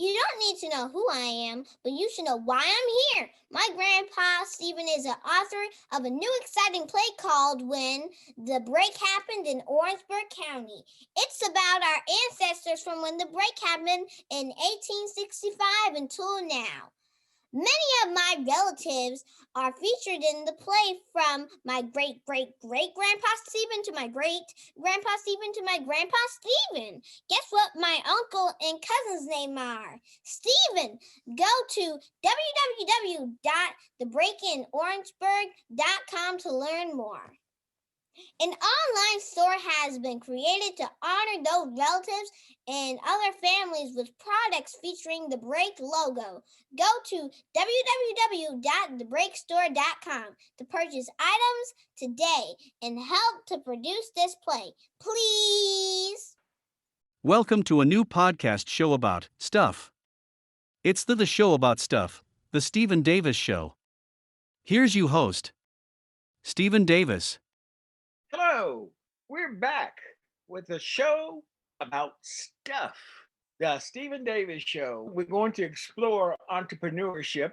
You don't need to know who I am, but you should know why I'm here. My grandpa, Stephen, is the author of a new exciting play called When the Break Happened in Orangeburg County. It's about our ancestors from when the break happened in 1865 until now. Many of my relatives are featured in the play, from my great-great-great-grandpa Stephen to my great-grandpa Stephen to my grandpa Stephen. Guess what my uncle and cousin's name are? Stephen. Go to www.thebreakinorangeburg.com to learn more. An online store has been created to honor those relatives and other families with products featuring the Break logo. Go to www.thebreakstore.com to purchase items today and help to produce this play, please. Welcome to a new podcast show about stuff. It's the show about stuff, the Stephen Davis Show. Here's you host, Stephen Davis. Hello, we're back with a show about stuff, the Stephen Davis Show. We're going to explore entrepreneurship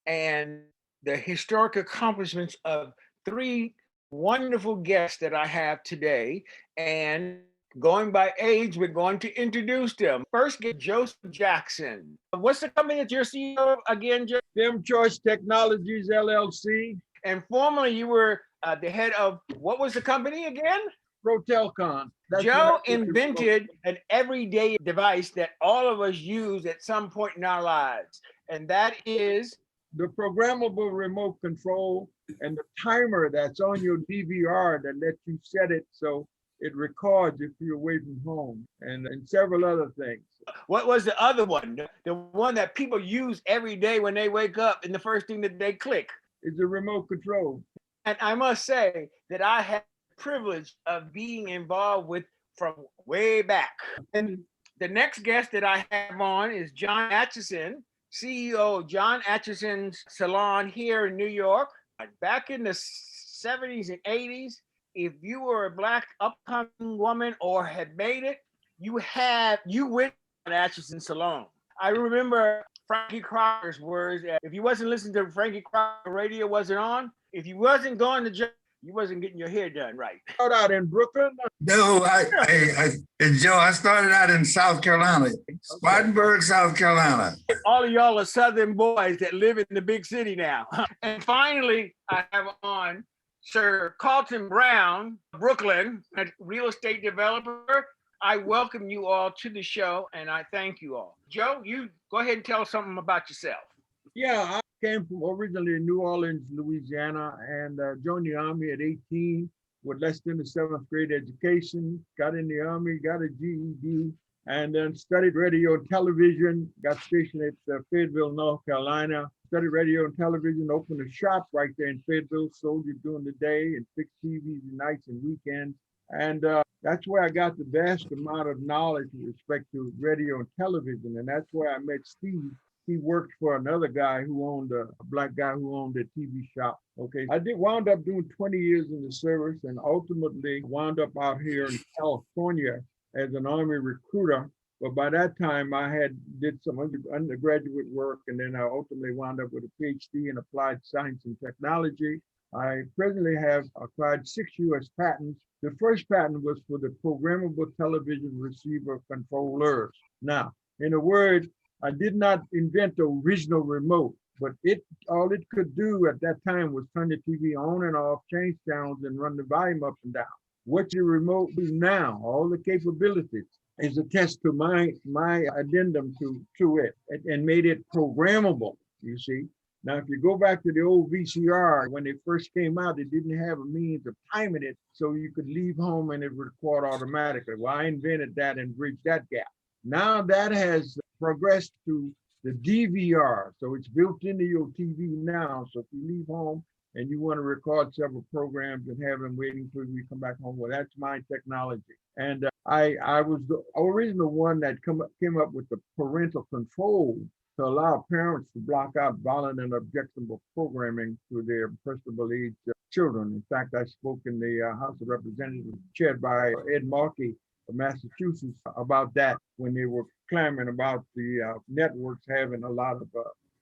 and the historic accomplishments of three wonderful guests that I have today. And going by age, we're going to introduce them. First, get Joseph Jackson. What's the company that you're CEO of again, Joe? Them Choice Technologies, LLC. And formerly you were the head of, what was the company again? Protelcon. Joe invented an everyday device that all of us use at some point in our lives, and that is the programmable remote control and the timer that's on your DVR that lets you set it so it records if you're away from home, and several other things. What was the other one? The one that people use every day when they wake up and the first thing that they click? Is the remote control. And I must say that I had the privilege of being involved with from way back. And the next guest that I have on is John Atchison, CEO of John Atcheson's salon here in New York. Back in the 70s and 80s, if you were a Black upcoming woman or had made it, you went to Atchison salon. I remember Frankie Crocker's words: if you wasn't listening to Frankie Crocker, radio wasn't on. If you wasn't going to jail, you wasn't getting your hair done right. Out in Brooklyn? No, Joe, I started out in South Carolina, Spartanburg, South Carolina. All of y'all are Southern boys that live in the big city now. And finally, I have on Sir Carlton Brown, Brooklyn, a real estate developer. I welcome you all to the show, and I thank you all. Joe, you go ahead and tell us something about yourself. Yeah, I came from originally New Orleans, Louisiana, and joined the Army at 18 with less than a 7th grade education. Got in the Army, got a GED, and then studied radio and television. Got stationed at Fayetteville, North Carolina. Studied radio and television, opened a shop right there in Fayetteville, sold it during the day and fixed TVs at nights and weekends. And that's where I got the vast amount of knowledge with respect to radio and television. And that's where I met Steve. He worked for another guy who owned a Black guy who owned a TV shop. Okay, I wound up doing 20 years in the service, and ultimately wound up out here in California as an Army recruiter. But by that time, I did some undergraduate work, and then I ultimately wound up with a PhD in applied science and technology. I presently have acquired 6 U.S. patents. The first patent was for the programmable television receiver controllers. Now, in a word, I did not invent the original remote, but all it could do at that time was turn the TV on and off, change channels, and run the volume up and down. What your remote do now, all the capabilities, is a test to my addendum to it and made it programmable, you see. Now, if you go back to the old VCR, when it first came out, it didn't have a means of timing it so you could leave home and it would record automatically. Well, I invented that and bridged that gap. Now that has progressed to the DVR, so it's built into your TV now. So if you leave home and you want to record several programs and have them waiting for you to come back home, well, that's my technology. And I was the original one that came up with the parental control to allow parents to block out violent and objectionable programming to their impressionable age children. In fact, I spoke in the House of Representatives chaired by Ed Markey of Massachusetts about that when they were clamoring about the networks having a lot of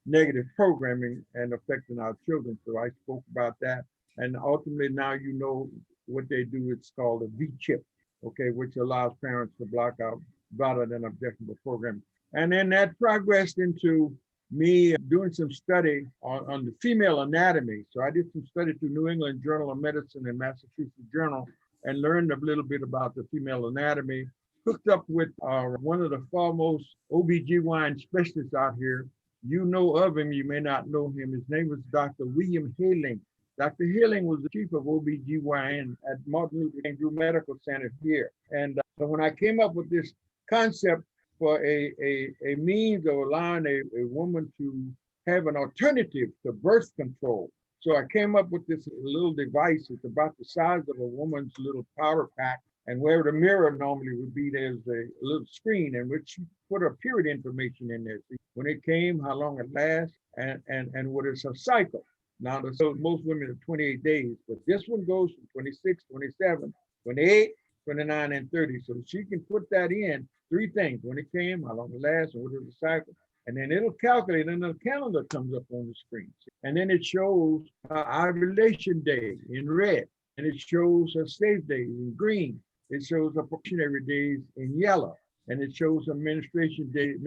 negative programming and affecting our children. So I spoke about that. And ultimately now you know what they do. It's called a V-chip, okay, which allows parents to block out violent and objectionable programming. And then that progressed into me doing some study on the female anatomy. So I did some study through New England Journal of Medicine and Massachusetts Journal and learned a little bit about the female anatomy, hooked up with one of the foremost OBGYN specialists out here. You know of him, you may not know him. His name was Dr. William Haling. Dr. Haling was the chief of OBGYN at Martin Luther King Jr. Medical Center here. And so when I came up with this concept for a means of allowing a woman to have an alternative to birth control. So I came up with this little device. It's about the size of a woman's little powder pack. And where the mirror normally would be, there's a little screen in which you put her period information in there. See when it came, how long it lasts, and what is her cycle. Now, so most women are 28 days, but this one goes from 26, 27, 28, 29, and 30. So she can put that in, three things: when it came, how long it lasts, and what is the cycle. And then it'll calculate, and the calendar comes up on the screen. And then it shows ovulation day in red, and it shows her safe days in green. It shows her probationary days in yellow, and it shows her menstruation days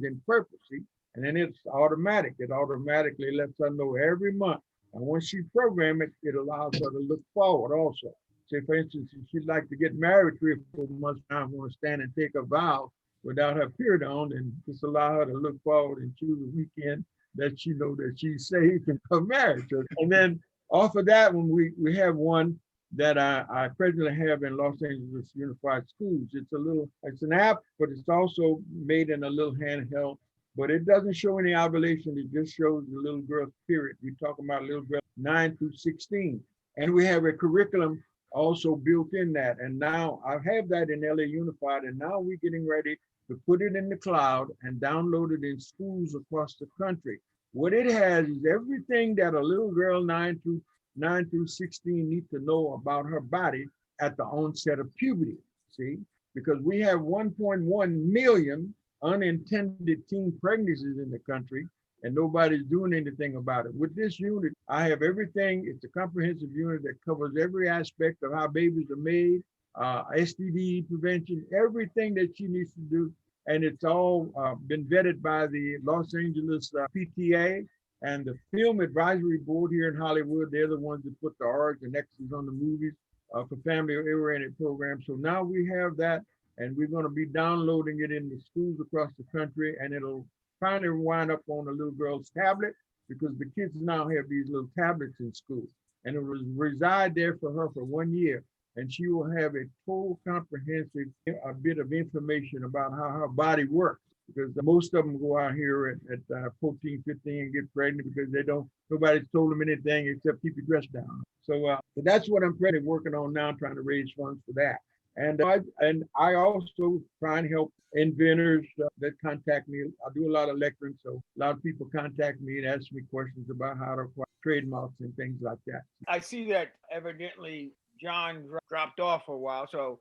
in purple. See? And then it's automatic. It automatically lets her know every month. And once she programs it, it allows her to look forward also. Say, for instance, if she'd like to get married 3 or 4 months time, want to stand and take a vow without her period on, and just allow her to look forward and choose a weekend that she know that she's safe and her marriage. And then off of that one, we have one that I presently have in Los Angeles Unified Schools. It's an app, but it's also made in a little handheld. But it doesn't show any ovulation. It just shows the little girl's period. We're talking about little girl 9 through 16. And we have a curriculum also built in that. And now I have that in LA Unified. And now we're getting ready to put it in the cloud and download it in schools across the country. What it has is everything that a little girl 9 through 16 needs to know about her body at the onset of puberty. See, because we have 1.1 million unintended teen pregnancies in the country, and nobody's doing anything about it. With this unit, I have everything. It's a comprehensive unit that covers every aspect of how babies are made, STD prevention, everything that she needs to do. And it's all been vetted by the Los Angeles PTA and the Film Advisory Board here in Hollywood. They're the ones that put the R's and X's on the movies for family-oriented programs. So now we have that, and we're going to be downloading it in the schools across the country, and it'll finally wind up on a little girl's tablet, because the kids now have these little tablets in school, and it will reside there for her for 1 year, and she will have a full comprehensive bit of information about how her body works, because most of them go out here at 14, 15 and get pregnant because nobody's told them anything except keep your dress down. So that's what I'm currently working on now, trying to raise funds for that. And I also try and help inventors that contact me. I do a lot of lecturing, so a lot of people contact me and ask me questions about how to acquire trademarks and things like that. I see that evidently John dropped off for a while, so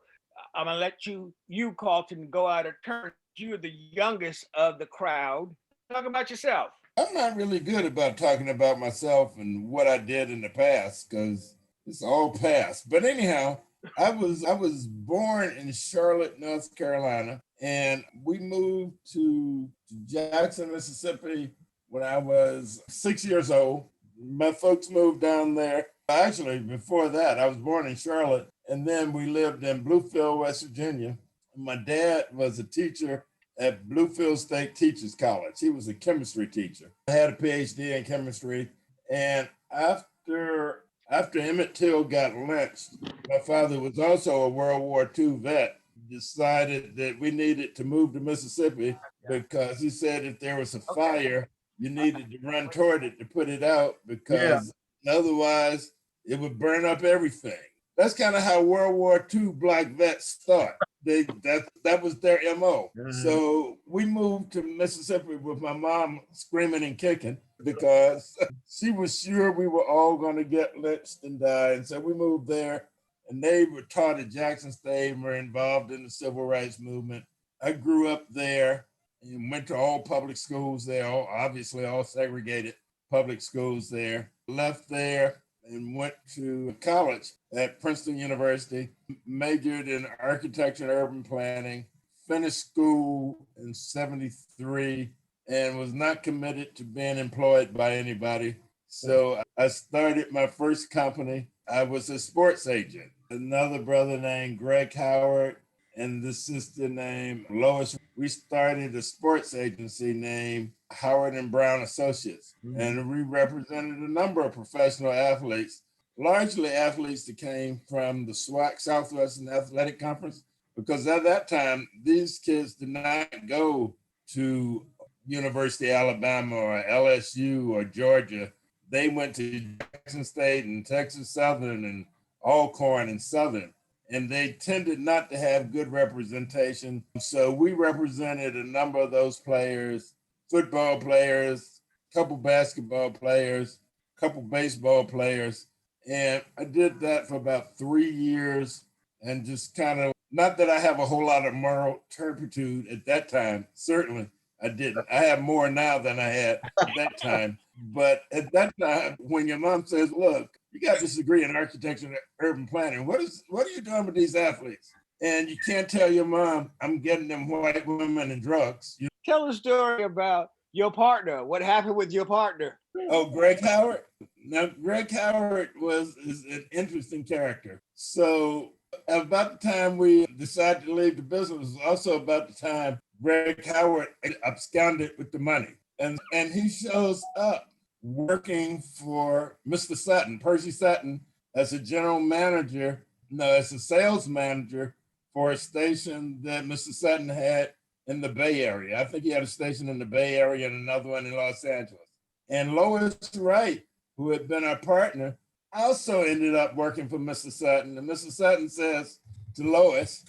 I'm gonna let you Carlton, go out of turn. You're the youngest of the crowd. Talk about yourself. I'm not really good about talking about myself and what I did in the past, because it's all past. But anyhow, I was born in Charlotte, North Carolina, and we moved to Jackson, Mississippi when I was 6 years old. My folks moved down there. Actually, before that, I was born in Charlotte, and then we lived in Bluefield, West Virginia. My dad was a teacher at Bluefield State Teachers College. He was a chemistry teacher. I had a PhD in chemistry, and after Emmett Till got lynched, my father was also a World War II vet, decided that we needed to move to Mississippi because he said if there was a fire, you needed to run toward it to put it out, because otherwise it would burn up everything. That's kind of how World War II Black vets start. That was their MO. Mm-hmm. So we moved to Mississippi with my mom screaming and kicking because she was sure we were all going to get lynched and die. And so we moved there. and they were taught at Jackson State and were involved in the civil rights movement. I grew up there and went to all public schools there, obviously all segregated public schools there. Left there and went to college at Princeton University, majored in architecture and urban planning, finished school in 73, and was not committed to being employed by anybody. So I started my first company. I was a sports agent. Another brother named Greg Howard and the sister named Lois. We started a sports agency named Howard and Brown Associates. And we represented a number of professional athletes, largely athletes that came from the SWAC, Southwestern Athletic Conference, because at that time, these kids did not go to University of Alabama or LSU or Georgia. They went to Jackson State and Texas Southern and Alcorn and Southern, and they tended not to have good representation. So we represented a number of those players, football players, a couple basketball players, a couple baseball players. And I did that for about 3 years and just kind of, not that I have a whole lot of moral turpitude at that time, certainly I didn't. I have more now than I had at that time. But at that time, when your mom says, look, you got this degree in architecture and urban planning, what are you doing with these athletes? And you can't tell your mom, I'm getting them white women and drugs. Tell a story about your partner. What happened with your partner? Oh, Greg Howard? Now, Greg Howard is an interesting character. So about the time we decided to leave the business was also about the time Greg Howard absconded with the money. And he shows up working for Mr. Sutton, Percy Sutton, as a general manager, as a sales manager for a station that Mr. Sutton had in the Bay Area. I think he had a station in the Bay Area and another one in Los Angeles. And Lois Wright, who had been our partner, also ended up working for Mr. Sutton. And Mr. Sutton says to Lois,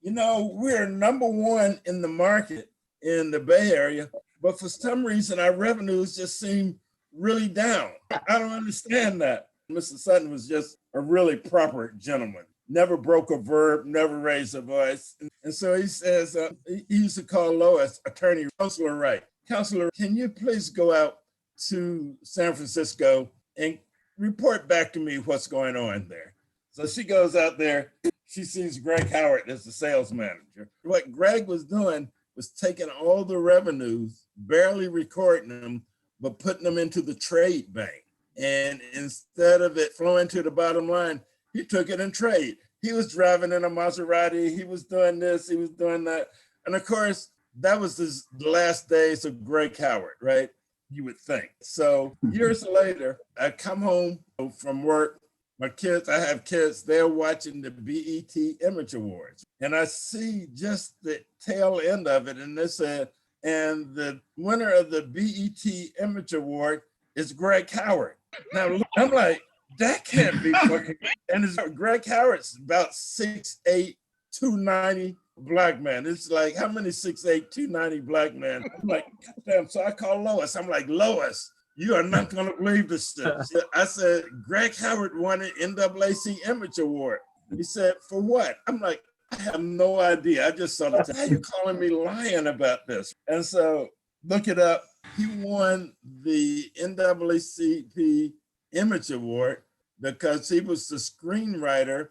we're number one in the market in the Bay Area, but for some reason our revenues just seem really down. I don't understand that. Mr. Sutton was just a really proper gentleman, never broke a verb, never raised a voice. And so he says, he used to call Lois attorney, Counselor Wright. Counselor, can you please go out to San Francisco and report back to me what's going on there? So she goes out there, she sees Greg Howard as the sales manager. What Greg was doing was taking all the revenues, barely recording them, but putting them into the trade bank. And instead of it flowing to the bottom line, he took it in trade. He was driving in a Maserati, he was doing this, he was doing that. And of course, that was the last days of Greg Howard, right? You would think. So years later, I come home from work. My kids, I have kids, they're watching the BET Image Awards. And I see just the tail end of it. And they said, and the winner of the BET Image Award is Greg Howard. Now, I'm like, that can't be fucking. And Greg Howard's about 6'8", 290 Black man. It's like, how many 6'8", 290 Black men? I'm like, damn. So I call Lois. I'm like, Lois, you are not going to believe this shit. I said, Greg Howard won an NAACP Image Award. He said, for what? I'm like, I have no idea. I just saw it. How are you calling me lying about this? And so look it up. He won the NAACP Image Award because he was the screenwriter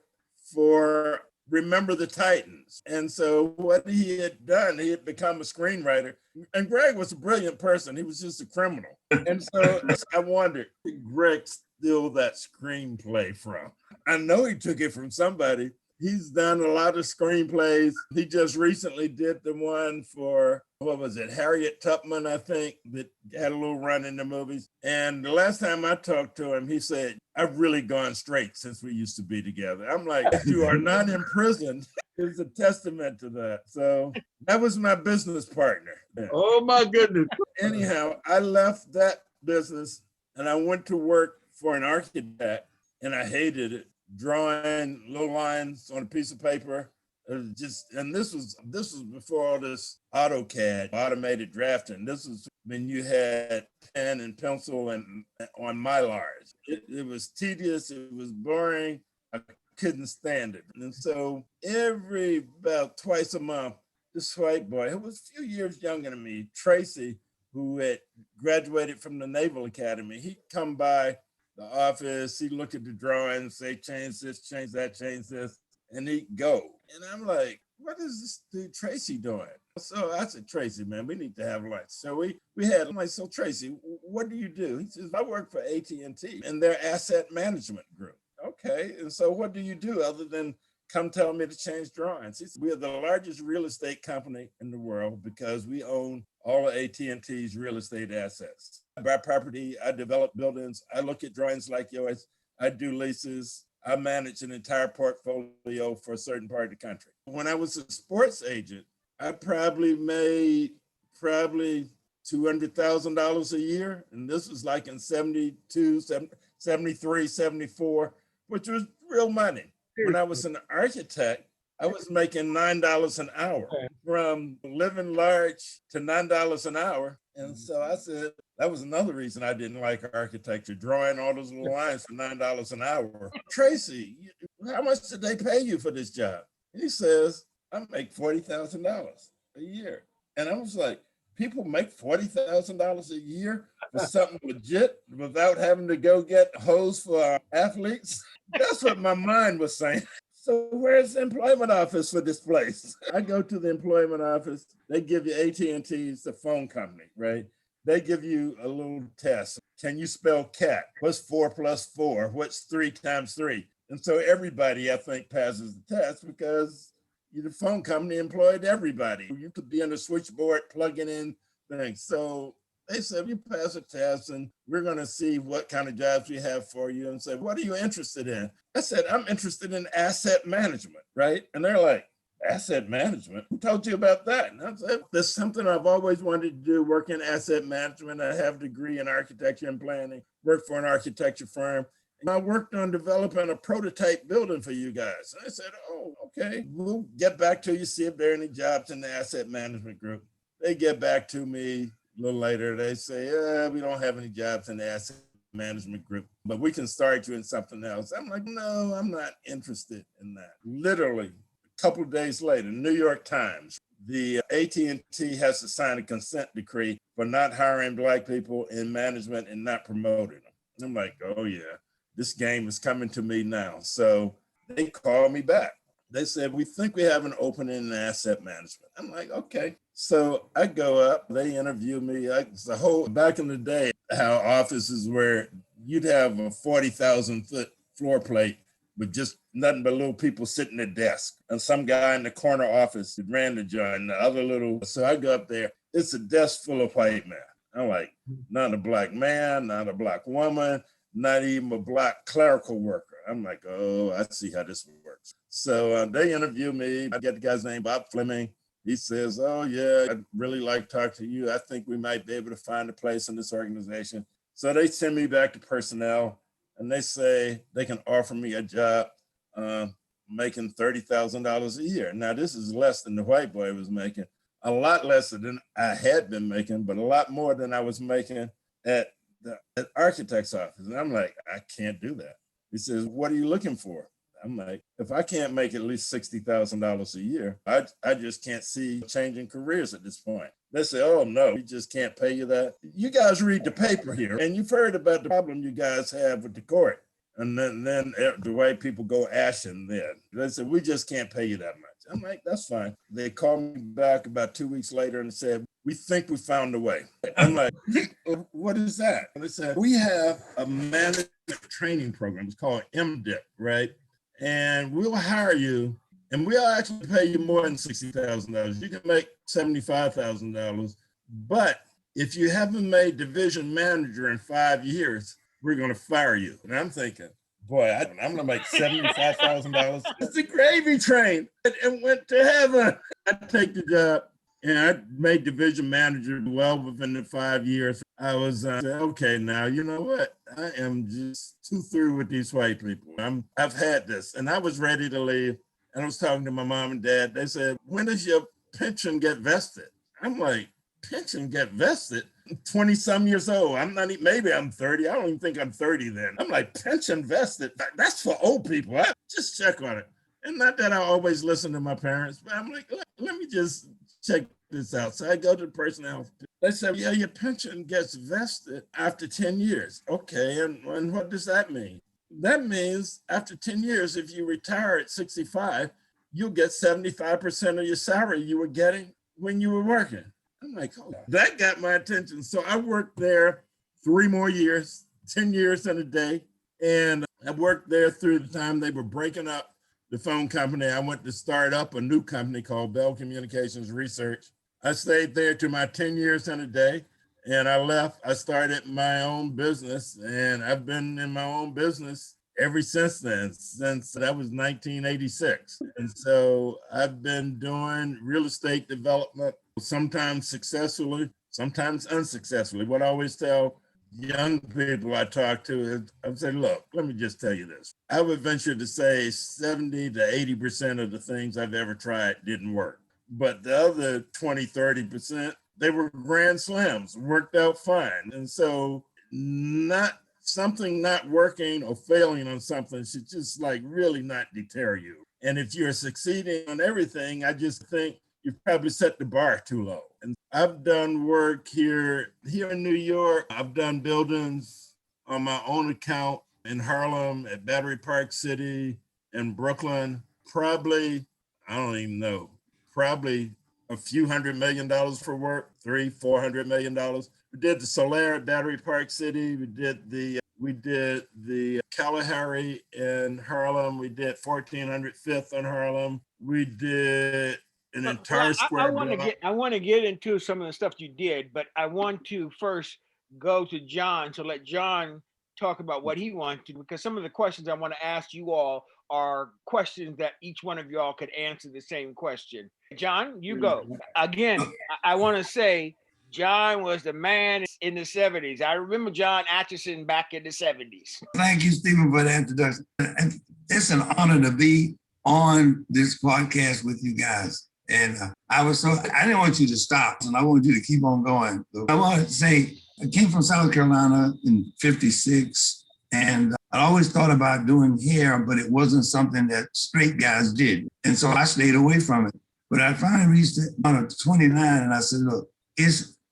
for Remember the Titans. And so what he had done, he had become a screenwriter. And Greg was a brilliant person. He was just a criminal. And so I wondered, did Greg steal that screenplay from? I know he took it from somebody. He's done a lot of screenplays. He just recently did the one for, what was it, Harriet Tubman, I think, that had a little run in the movies. And the last time I talked to him, he said, I've really gone straight since we used to be together. I'm like, you are not in prison. It's a testament to that. So that was my business partner. Oh my goodness. Anyhow, I left that business and I went to work for an architect and I hated it. Drawing little lines on a piece of paper. And this was before all this AutoCAD, automated drafting. This was when you had pen and pencil and on Mylars. It was tedious, it was boring, I couldn't stand it. And so every about twice a month, this white boy, who was a few years younger than me, Tracy, who had graduated from the Naval Academy, he'd come by the office, he'd look at the drawings, say, change this, change that, change this, and he'd go. And I'm like, what is this dude Tracy doing? So I said, Tracy, man, we need to have lunch. So we had, I'm like, so Tracy, what do you do? He says, I work for AT&T and their asset management group. Okay, and so what do you do other than come tell me to change drawings? He said, we are the largest real estate company in the world because we own all of AT&T's real estate assets. I buy property, I develop buildings, I look at drawings like yours, I do leases, I manage an entire portfolio for a certain part of the country. When I was a sports agent, I probably made $200,000 a year. And this was like in 72, 73, 74, which was real money. When I was an architect, I was making $9 an hour, from living large to $9 an hour. And so I said, that was another reason I didn't like architecture, drawing all those little lines for $9 an hour. Tracy, how much did they pay you for this job? He says, I make $40,000 a year. And I was like, people make $40,000 a year for something legit without having to go get hose for our athletes? That's what my mind was saying. So where's the employment office for this place? I go to the employment office. They give you AT&T's the phone company, right? They give you a little test. Can you spell cat? What's 4 plus 4? What's 3 times 3? And so everybody, I think, passes the test because the phone company employed everybody. You could be on the switchboard plugging in things. So they said, you pass a test and we're going to see what kind of jobs we have for you, and say, what are you interested in? I said, I'm interested in asset management, right? And they're like, asset management? Who told you about that? And I said, there's something I've always wanted to do, work in asset management. I have a degree in architecture and planning, work for an architecture firm. And I worked on developing a prototype building for you guys. And I said, oh, okay, we'll get back to you, see if there are any jobs in the asset management group. They get back to me a little later. They say, we don't have any jobs in the asset management group, but we can start you in something else. I'm like, no, I'm not interested in that. Literally, a couple of days later, New York Times, the AT&T has to sign a consent decree for not hiring Black people in management and not promoting them. I'm like, oh yeah, this game is coming to me now. So they called me back. They said, we think we have an opening in asset management. I'm like, okay. So I go up, they interview me. Back in the day, how offices were, you'd have a 40,000 foot floor plate with just nothing but little people sitting at desk. And some guy in the corner office that ran the joint, and the other little, so I go up there, it's a desk full of white men. I'm like, not a Black man, not a Black woman, not even a Black clerical worker. I'm like, oh, I see how this works. So they interview me. I get the guy's name, Bob Fleming. He says, oh yeah, I'd really like to talk to you. I think we might be able to find a place in this organization. So they send me back to personnel and they say they can offer me a job making $30,000 a year. Now this is less than the white boy was making, a lot less than I had been making, but a lot more than I was making at the architect's office. And I'm like, I can't do that. He says, what are you looking for? I'm like, if I can't make at least $60,000 a year, I just can't see changing careers at this point. They say, oh no, we just can't pay you that. You guys read the paper here and you've heard about the problem you guys have with the court. And then the white people go ashing then. They said, we just can't pay you that much. I'm like, that's fine. They called me back about 2 weeks later and said, we think we found a way. I'm like, what is that? And they said, we have a management training program. It's called MDIP, right? And we'll hire you and we'll actually pay you more than $60,000. You can make $75,000. But if you haven't made division manager in 5 years, we're going to fire you. And I'm thinking, boy, I'm going to make $75,000. It's a gravy train. And went to heaven. I take the job and I made division manager well within the 5 years. I was okay, now, you know what? I am just too through with these white people. I've had this and I was ready to leave. And I was talking to my mom and dad. They said, when does your pension get vested? I'm like, pension get vested? 20 some years old. I'm not even, maybe I'm 30. I don't even think I'm 30 then. I'm like, pension vested. That's for old people. Just check on it. And not that I always listen to my parents, but I'm like, let me just check this out. So I go to the personnel. They said, yeah, your pension gets vested after 10 years. Okay, and what does that mean? That means after 10 years, if you retire at 65, you'll get 75% of your salary you were getting when you were working. I'm like, oh, that got my attention. So I worked there 3 more years, 10 years and a day. And I worked there through the time they were breaking up the phone company. I went to start up a new company called Bell Communications Research. I stayed there to my 10 years and a day. And I left. I started my own business, and I've been in my own business ever since then, since that was 1986. And so I've been doing real estate development, sometimes successfully, sometimes unsuccessfully. What I always tell young people I talk to is, I say, look, let me just tell you this. I would venture to say 70 to 80% of the things I've ever tried didn't work. But the other 20, 30%, they were grand slams, worked out fine. And so not working or failing on something should just like really not deter you. And if you're succeeding on everything, I just think you've probably set the bar too low. And I've done work here in New York. I've done buildings on my own account in Harlem, at Battery Park City, in Brooklyn, probably, I don't even know, probably a few $100 million for work, $300-400 million. We did the Solaire at Battery Park City. We did the Kalahari in Harlem. We did 1400 Fifth in Harlem. We did an entire square block. I want to get into some of the stuff you did, but I want to first go to John. So let John talk about what he wants to, because some of the questions I want to ask you all are questions that each one of y'all could answer the same question. John, you go. Again, I want to say John was the man in the 70s. I remember John Atchison back in the 70s. Thank you, Stephen, for the introduction. It's an honor to be on this podcast with you guys. And I didn't want you to stop, and I wanted you to keep on going. So I wanted to say, I came from South Carolina in '56, and I always thought about doing hair, but it wasn't something that straight guys did. And so I stayed away from it. But I finally reached 29, and I said, look,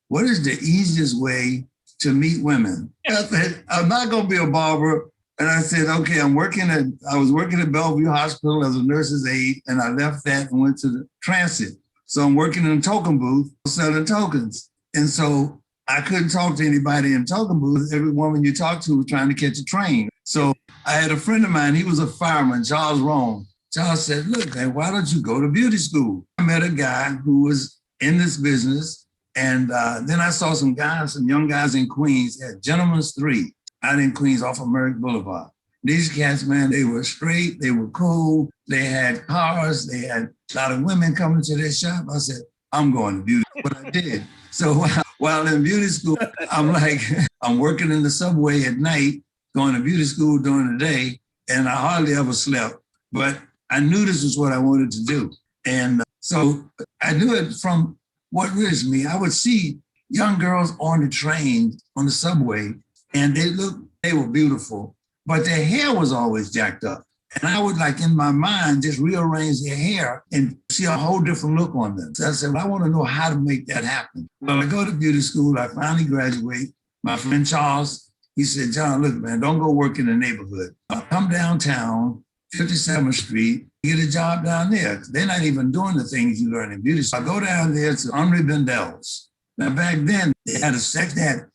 what is the easiest way to meet women? I said, I'm not going to be a barber. And I said, okay, I was working at Bellevue Hospital as a nurse's aide, and I left that and went to the transit. So I'm working in a token booth, selling tokens. And so I couldn't talk to anybody in token booth. Every woman you talk to was trying to catch a train. So I had a friend of mine, he was a fireman, Charles Rome. Charles said, look, man, why don't you go to beauty school? I met a guy who was in this business. And then I saw some young guys in Queens at Gentleman's 3 out in Queens off of Merrick Boulevard. These cats, man, they were straight, they were cool, they had cars, they had a lot of women coming to their shop. I said, I'm going to beauty. What I did. So while in beauty school, I'm working in the subway at night, going to beauty school during the day, and I hardly ever slept. But I knew this was what I wanted to do. And so I knew it from what raised me. I would see young girls on the train, on the subway, and they were beautiful, but their hair was always jacked up. And I would, like, in my mind, just rearrange their hair and see a whole different look on them. So I said, well, I want to know how to make that happen. Well, I go to beauty school, I finally graduate. My friend Charles, he said, John, look, man, don't go work in the neighborhood. Come downtown, 57th Street, get a job down there. They're not even doing the things you learn in beauty. So I go down there to Henri Bendel's. Now, back then, they had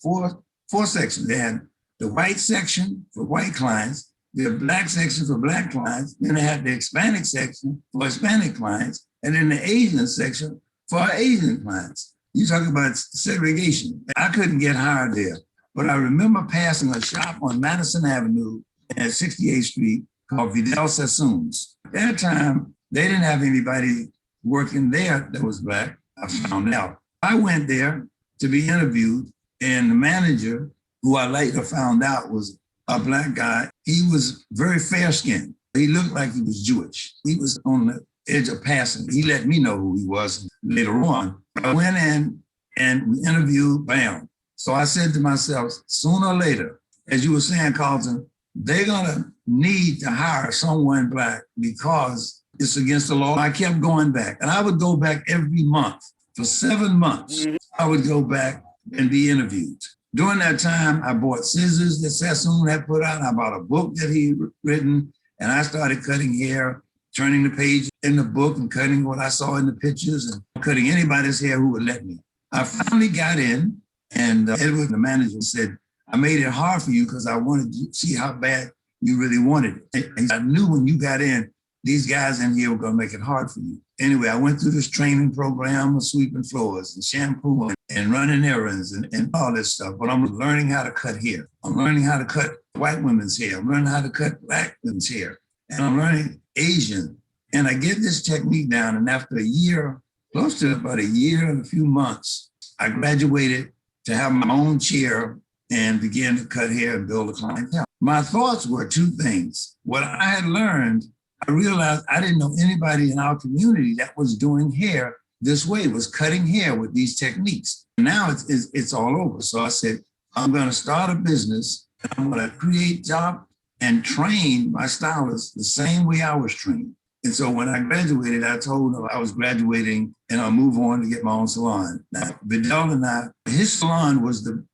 four sections. They had the white section for white clients, the black section for black clients, then they had the Hispanic section for Hispanic clients, and then the Asian section for Asian clients. You talk about segregation. I couldn't get hired there, but I remember passing a shop on Madison Avenue at 68th Street called Vidal Sassoon's. At that time, they didn't have anybody working there that was black. I found out. I went there to be interviewed, and the manager, who I later found out was a black guy, he was very fair-skinned. He looked like he was Jewish. He was on the edge of passing. He let me know who he was later on. I went in and we interviewed, bam. So I said to myself, sooner or later, as you were saying, Carlton, they're gonna need to hire someone Black because it's against the law. I kept going back, and I would go back every month. For 7 months, I would go back and be interviewed. During that time, I bought scissors that Sassoon had put out. I bought a book that he had written, and I started cutting hair, turning the page in the book and cutting what I saw in the pictures and cutting anybody's hair who would let me. I finally got in, and Edward, the manager, said, I made it hard for you because I wanted to see how bad you really wanted it. And I knew when you got in, these guys in here were going to make it hard for you. Anyway, I went through this training program of sweeping floors and shampooing and running errands and all this stuff. But I'm learning how to cut hair. I'm learning how to cut white women's hair. I'm learning how to cut Black women's hair. And I'm learning Asian. And I get this technique down. And after a year, close to about a year and a few months, I graduated to have my own chair and began to cut hair and build a clientele. My thoughts were two things. What I had learned, I realized I didn't know anybody in our community that was doing hair this way, was cutting hair with these techniques. Now it's all over. So I said, I'm going to start a business. I'm going to create job and train my stylists the same way I was trained. And so when I graduated, I told them I was graduating and I'll move on to get my own salon. Now, Vidal and I, his salon was the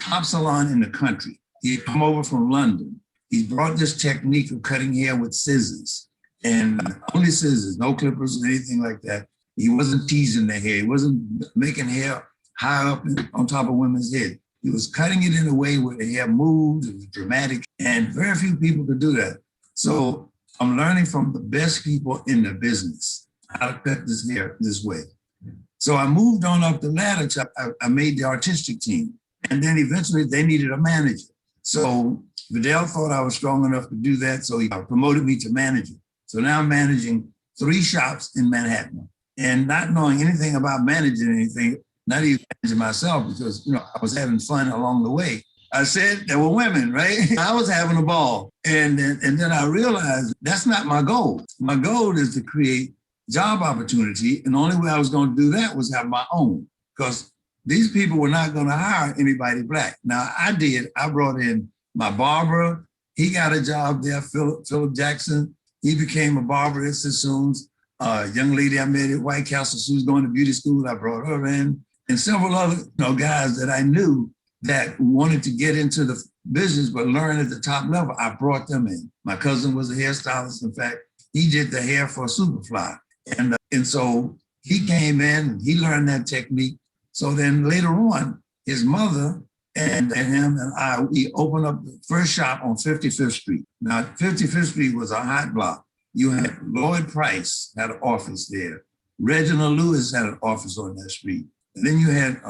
top salon in the country. He had come over from London. He brought this technique of cutting hair with scissors, and only scissors, no clippers or anything like that. He wasn't teasing their hair. He wasn't making hair high up on top of women's head. He was cutting it in a way where the hair moved, it was dramatic, and very few people could do that. So I'm learning from the best people in the business how to cut this hair this way. So I moved on up the ladder. I made the artistic team. And then eventually they needed a manager. So Vidal thought I was strong enough to do that. So he promoted me to manager. So now I'm managing 3 shops in Manhattan. And not knowing anything about managing anything, not even managing myself, because I was having fun along the way. I said there were women, right? I was having a ball. And then I realized that's not my goal. My goal is to create job opportunity. And the only way I was going to do that was have my own. Because these people were not going to hire anybody Black. Now, I did. I brought in my barber. He got a job there, Philip Jackson. He became a barber at Sassoon's. A young lady I met at White Castle, she was going to beauty school. I brought her in. And several other guys that I knew that wanted to get into the business but learn at the top level, I brought them in. My cousin was a hairstylist. In fact, he did the hair for Superfly. And so he came in and he learned that technique. So then later on, his mother and him and I, we opened up the first shop on 55th Street. Now, 55th Street was a hot block. You had Lloyd Price had an office there. Reginald Lewis had an office on that street. And then you had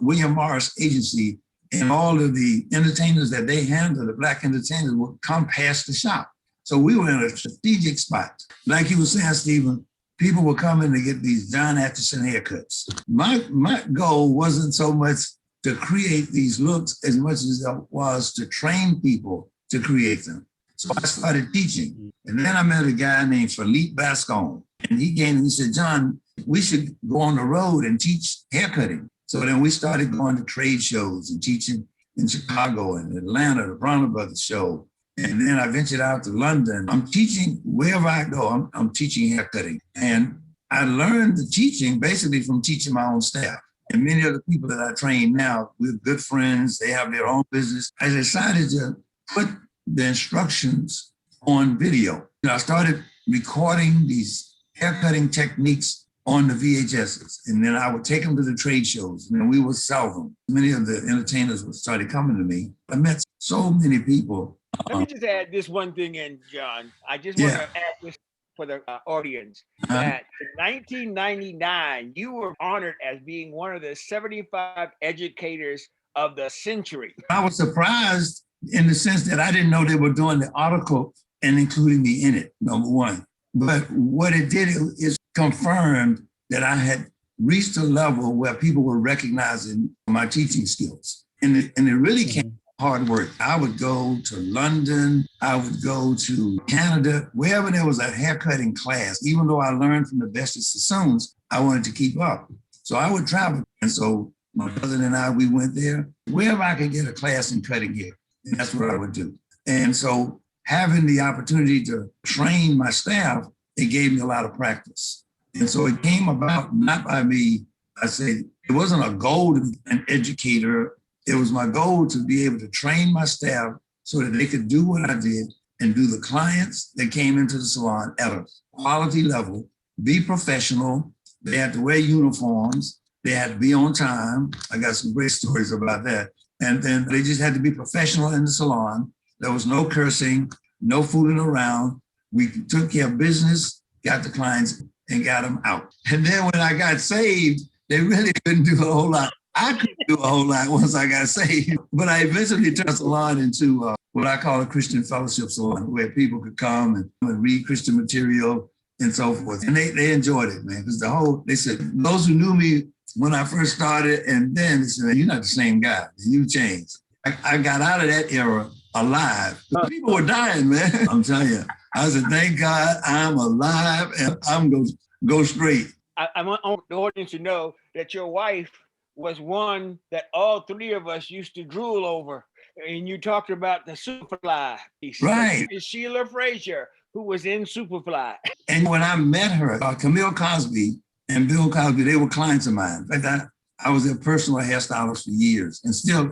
William Morris Agency, and all of the entertainers that they handled, the Black entertainers, would come past the shop. So we were in a strategic spot. Like you were saying, Stephen, people were coming to get these John Atchison haircuts. My goal wasn't so much to create these looks as much as it was to train people to create them. So I started teaching. And then I met a guy named Philippe Bascon. And he came and he said, John, we should go on the road and teach haircutting. So then we started going to trade shows and teaching in Chicago and Atlanta, the Bronner Brothers show. And then I ventured out to London. I'm teaching wherever I go, I'm teaching haircutting. And I learned the teaching basically from teaching my own staff. And many of the people that I train now, we're good friends, they have their own business. I decided to put the instructions on video. I started recording these haircutting techniques on the VHSs. And then I would take them to the trade shows and then we would sell them. Many of the entertainers started coming to me. I met so many people. Let me just add this one thing in, John. I just want to add this for the audience. That in 1999, you were honored as being one of the 75 educators of the century. I was surprised in the sense that I didn't know they were doing the article and including me in it, number one. But what it did is confirmed that I had reached a level where people were recognizing my teaching skills. And it really came from hard work. I would go to London, I would go to Canada, wherever there was a haircutting class. Even though I learned from the best of Sassoons, I wanted to keep up. So I would travel. And so My cousin and I, we went there. Wherever I could get a class in cutting hair, and that's what I would do. And so having the opportunity to train my staff, it gave me a lot of practice. And so it came about not by me, I say, it wasn't a goal to be an educator. It was my goal to be able to train my staff so that they could do what I did and do the clients that came into the salon at a quality level, be professional. They had to wear uniforms. They had to be on time. I got some great stories about that. And then they just had to be professional in the salon. There was no cursing, no fooling around. We took care of business, got the clients, and got them out. And then when I got saved, they really couldn't do a whole lot. I couldn't do a whole lot once I got saved. But I eventually turned the salon into what I call a Christian fellowship salon, where people could come and read Christian material and so forth. And they enjoyed it, man, because they said, those who knew me when I first started, and then they said, you're not the same guy. You changed. I got out of that era alive. People were dying, man. I'm telling you. I said, thank God I'm alive and I'm going to go straight. I want the audience to know that your wife was one that all three of us used to drool over. And you talked about the Superfly piece. Right. It's Sheila Frazier, who was in Superfly. And when I met her, Camille Cosby and Bill Cosby, they were clients of mine. In fact, I was their personal hairstylist for years and still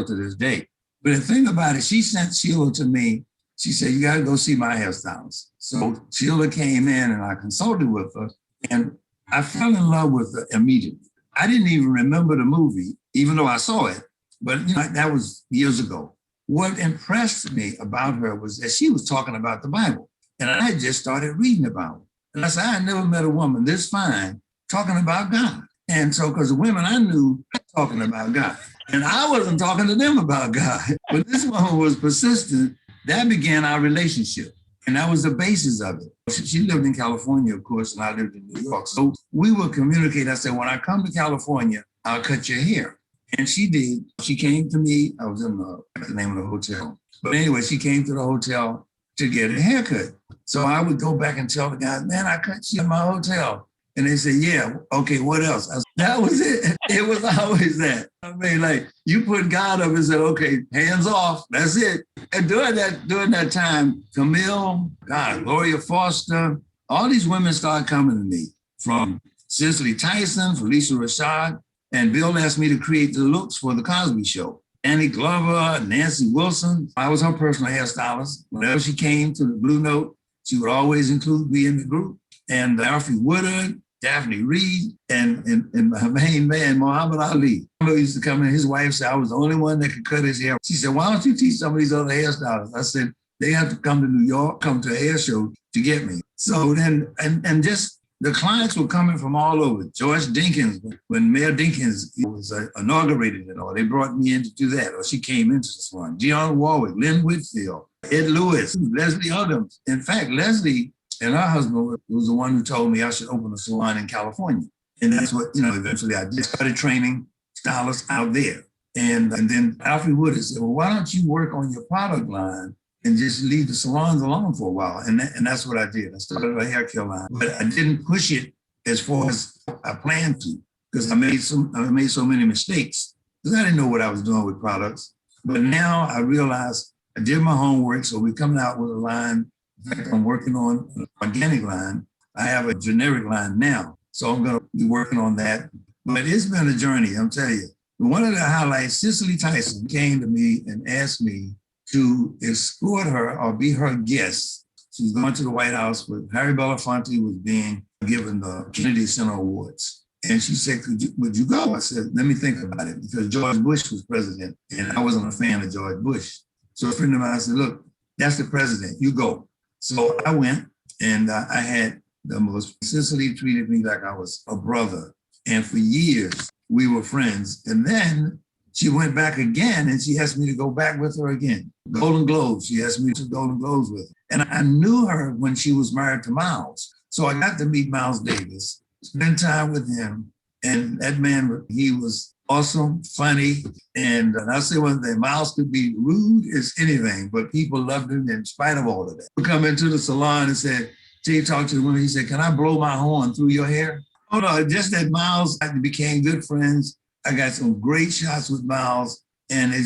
to this day. But the thing about it, she sent Sheila to me. She said, you got to go see my hairstylist. So Sheila came in and I consulted with her and I fell in love with her immediately. I didn't even remember the movie, even though I saw it, but that was years ago. What impressed me about her was that she was talking about the Bible. And I just started reading about it. And I said, I never met a woman this fine talking about God. And so, because the women I knew talking about God, and I wasn't talking to them about God, but this woman was persistent. That began our relationship. And that was the basis of it. She lived in California, of course, and I lived in New York. So we would communicate. I said, when I come to California, I'll cut your hair. And she did. She came to me. I was in the name of the hotel. But anyway, she came to the hotel to get a haircut. So I would go back and tell the guys, man, I cut you in my hotel. And they said, yeah, okay, what else? I said, that was it. It was always that. I mean, like, you put God up and said, okay, hands off, that's it. And during that time, Camille, Gloria Foster, all these women started coming to me, from Cicely Tyson, Felicia Rashad, and Bill asked me to create the looks for the Cosby Show. Annie Glover, Nancy Wilson, I was her personal hairstylist. Whenever she came to the Blue Note, she would always include me in the group. And Alfred Woodard, Daphne Reed, and my main man, Muhammad Ali. He used to come in, his wife said I was the only one that could cut his hair. She said, why don't you teach some of these other hairstylists? I said, they have to come to New York, come to a hair show to get me. So then, and just the clients were coming from all over. George Dinkins, when Mayor Dinkins was inaugurated and all, they brought me in to do that, or she came into the salon. Dionne Warwick, Lynn Whitfield, Ed Lewis, Leslie Uggams. In fact, Leslie and her husband was the one who told me I should open a salon in California. And that's what, eventually I did. Started training stylists out there. And then Alfred Woodard said, well, why don't you work on your product line and just leave the salons alone for a while? And that's what I did. I started a hair care line, but I didn't push it as far as I planned to, because I made so many mistakes because I didn't know what I was doing with products. But now I realized I did my homework. So we're coming out with a line. In fact, I'm working on an organic line. I have a generic line now. So I'm going to be working on that. But it's been a journey, I'm telling you. One of the highlights, Cicely Tyson came to me and asked me to escort her or be her guest. She was going to the White House with Harry Belafonte was being given the Kennedy Center Awards. And she said, would you go? I said, let me think about it, because George Bush was president and I wasn't a fan of George Bush. So a friend of mine said, look, that's the president, you go. So I went and I had the most, Cicely treated me like I was a brother. And for years, we were friends. And then she went back again and she asked me to go back with her again. Golden Globes, she asked me to Golden Globes with her. And I knew her when she was married to Miles. So I got to meet Miles Davis, spend time with him. And that man, he was awesome, funny. And I'll say one thing, Miles could be rude as anything, but people loved him in spite of all of that. We come into the salon and said, he talked to the woman, he said, can I blow my horn through your hair? Oh no, just that Miles, I became good friends. I got some great shots with Miles, and it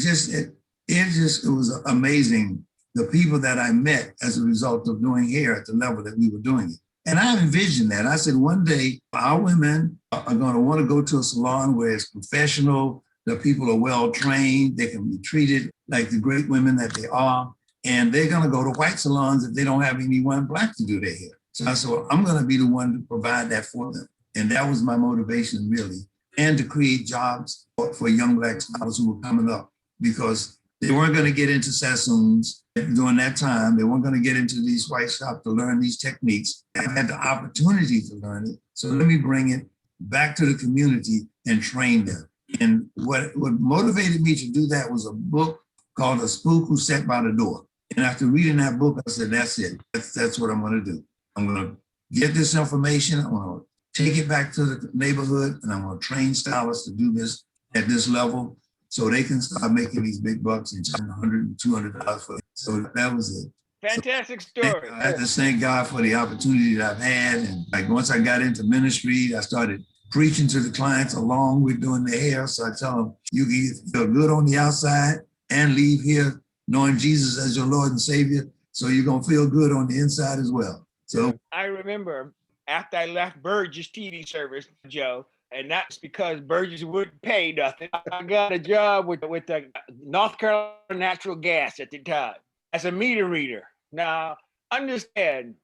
was amazing the people that I met as a result of doing hair at the level that we were doing it. And I envisioned that. I said, one day our women are going to want to go to a salon where it's professional, the people are well trained, they can be treated like the great women that they are. And they're going to go to white salons if they don't have anyone Black to do their hair. So I said, well, I'm going to be the one to provide that for them. And that was my motivation, really. And to create jobs for young Black stylists who were coming up, because they weren't going to get into Sassoons during that time. They weren't going to get into these white shops to learn these techniques. I had the opportunity to learn it. So let me bring it back to the community and train them. And what motivated me to do that was a book called A Spook Who Sat by the Door. And after reading that book, I said, that's it. That's what I'm going to do. I'm going to get this information. I'm going to take it back to the neighborhood, and I'm going to train stylists to do this at this level so they can start making these big bucks and charging $100 and $200 for it. So that was it. Fantastic story. I have to thank God for the opportunity that I've had. And like once I got into ministry, I started preaching to the clients along with doing the hair. So I tell them, you can feel good on the outside and leave here knowing Jesus as your Lord and Savior. So you're going to feel good on the inside as well. So I remember after I left Burgess TV service, Joe, and that's because Burgess wouldn't pay nothing. I got a job with the North Carolina Natural Gas at the time as a meter reader. Now, understand,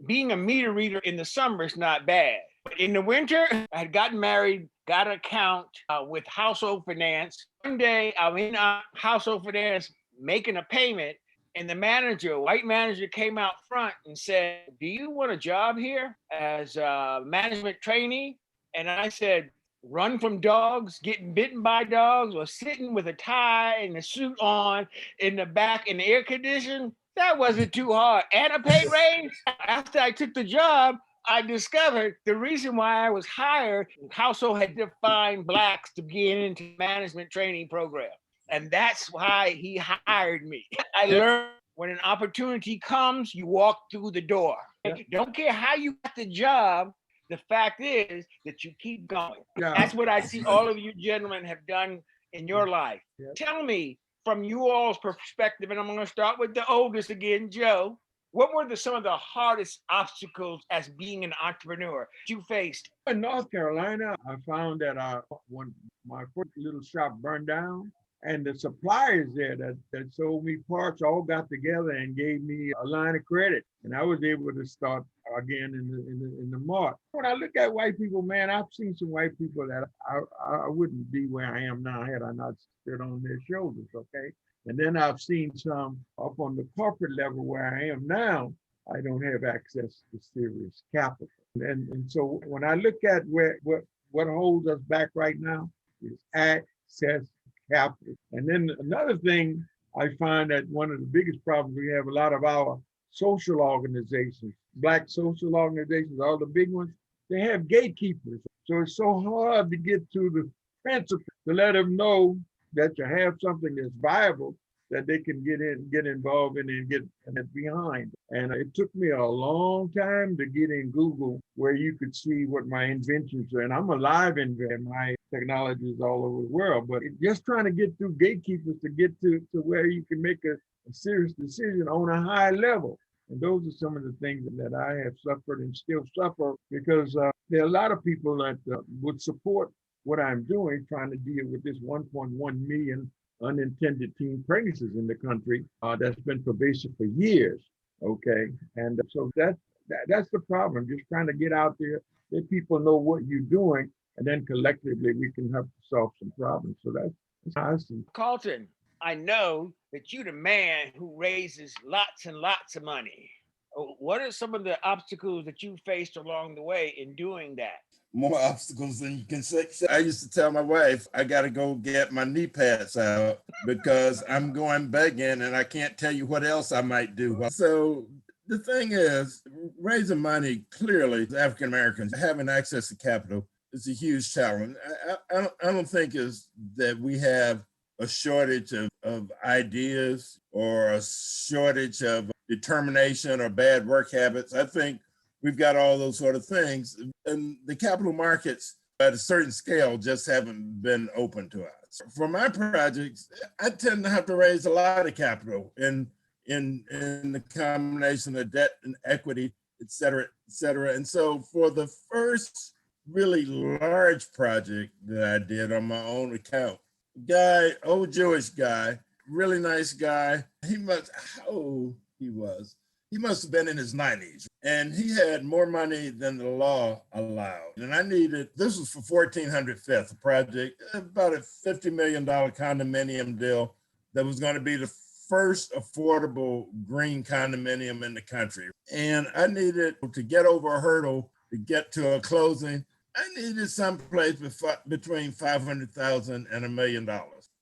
being a meter reader in the summer is not bad. But in the winter, I had gotten married, got an account with Household Finance. One day, I'm in Household Finance making a payment, and the manager, white manager, came out front and said, do you want a job here as a management trainee? And I said, run from dogs, getting bitten by dogs, or sitting with a tie and a suit on in the back in the air condition? That wasn't too hard. And a pay raise. After I took the job, I discovered the reason why I was hired, Household had defined Blacks to get into management training program. And that's why he hired me. I learned when an opportunity comes, you walk through the door. Yeah. Don't care how you got the job. The fact is that you keep going. Yeah. That's what I see all of you gentlemen have done in your life. Yeah. Tell me, from you all's perspective, and I'm going to start with the oldest again, Joe, what were some of the hardest obstacles as being an entrepreneur you faced? In North Carolina, I found that when my first little shop burned down, and the suppliers there that sold me parts all got together and gave me a line of credit, and I was able to start again in the mart. When I look at white people, man, I've seen some white people that I wouldn't be where I am now had I not stood on their shoulders. Okay. And then I've seen some up on the corporate level where I am now. I don't have access to serious capital. And so when I look at what holds us back right now is access to capital. And then another thing I find that one of the biggest problems we have, a lot of our social organizations, Black social organizations, all the big ones, they have gatekeepers. So it's so hard to get to the principal to let them know that you have something that's viable that they can get involved in and get behind. And it took me a long time to get in Google where you could see what my inventions are. And I'm a live inventor. My technology is all over the world, but just trying to get through gatekeepers to get to where you can make a serious decision on a high level. And those are some of the things that I have suffered and still suffer, because there are a lot of people that would support what I'm doing, trying to deal with this 1.1 million unintended teen pregnancies in the country that's been pervasive for years. Okay, and so that's the problem. Just trying to get out there, let people know what you're doing, and then collectively we can help solve some problems. So that's how I see. Carlton, I know that you're the man who raises lots and lots of money. What are some of the obstacles that you faced along the way in doing that? More obstacles than you can say. I used to tell my wife, I got to go get my knee pads out because I'm going begging and I can't tell you what else I might do. So the thing is, raising money, clearly, African Americans having access to capital is a huge challenge. I don't think is that we have a shortage of ideas or a shortage of determination or bad work habits. I think we've got all those sort of things. And the capital markets at a certain scale just haven't been open to us. For my projects, I tend to have to raise a lot of capital in the combination of debt and equity, et cetera, et cetera. And so for the first really large project that I did on my own account, guy, old Jewish guy, really nice guy. He must, how old he was? He must have been in his 90s, and he had more money than the law allowed. And I needed, this was for 1400 Fifth, a project, about a $50 million condominium deal that was going to be the first affordable green condominium in the country. And I needed to get over a hurdle to get to a closing. I needed someplace between $500,000 and $1 million.